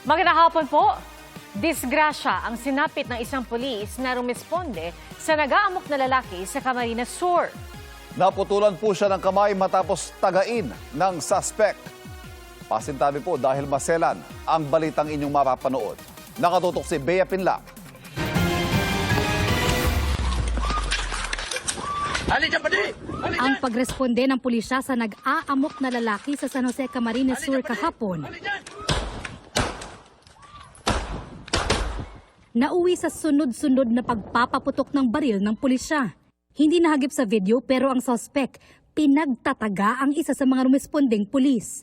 Magandang hapon po. Disgrasya ang sinapit ng isang pulis na rumisponde sa nag-aamok na lalaki sa Camarines Sur. Naputulan po siya ng kamay matapos tagain ng suspect. Pasintabi po dahil maselan ang balitang inyong mapapanood. Nakatutok si Bea Pinlac. Ang pagresponde ng pulisya sa nag-aamok na lalaki sa San Jose, Camarines Sur kahapon. Nauwi sa sunod-sunod na pagpapaputok ng baril ng pulisya. Hindi nahagip sa video pero ang suspect pinagtataga ang isa sa mga rumespondeng pulis.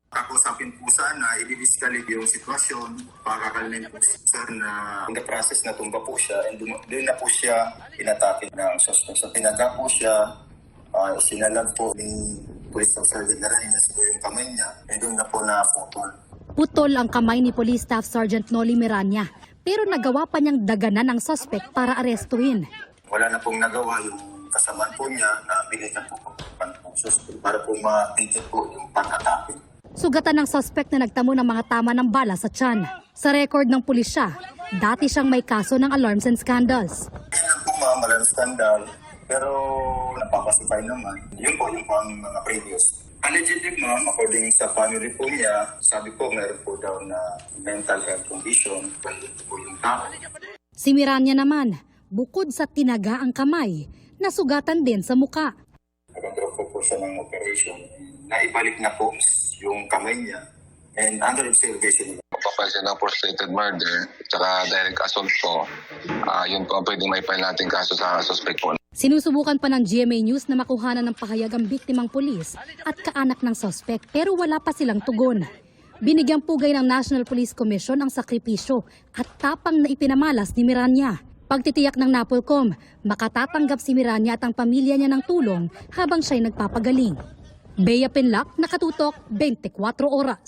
Kakusapin po sana, i-discalib yung sitwasyon para kalinin po sir na in the process na tumba po siya and doon na po siya inatake ng suspect. So tinaga po siya, sinalag po ni Police Staff Sergeant Narañas po yung kamay niya and doon na po na-putol. Putol ang kamay ni Police Staff Sergeant Noli Miranya pero nagawa pa niyang daganan ang suspect para arestuhin. Wala na pong nagawa yung kasamaan po niya na bilitan po ng suspect para po ma-ticket po yung pag-atake. Sugatan ng suspect na nagtamo ng mga tama ng bala sa tiyan. Sa record ng pulisya, dati siyang may kaso ng alarms and scandals. Yan po malang skandal, pero napapasify naman. Yun po yung pang mga previous. Allegedly ma'am, according sa family po niya, sabi po meron po daw na mental health condition, pwede po yung tao. Si Miranya naman, bukod sa tinaga ang kamay, nasugatan din sa muka. Nag-undergo po siya ng operation. Naibalik na po yung kamay niya and under observation. Kapag siya ng frustrated murder tsaka direct assault po, yun po ang pwedeng maipile natin kaso sa suspect po. Sinusubukan pa ng GMA News na makuhanan ng pahayag ang biktimang pulis at kaanak ng suspect pero wala pa silang tugon. Binigyang pugay ng National Police Commission ang sakripisyo at tapang na ipinamalas ni Miranya. Pagtitiyak ng NAPOLCOM, makatatanggap si Miranya at ang pamilya niya ng tulong habang siya'y nagpapagaling. Bea Pinlac, nakatutok 24 oras.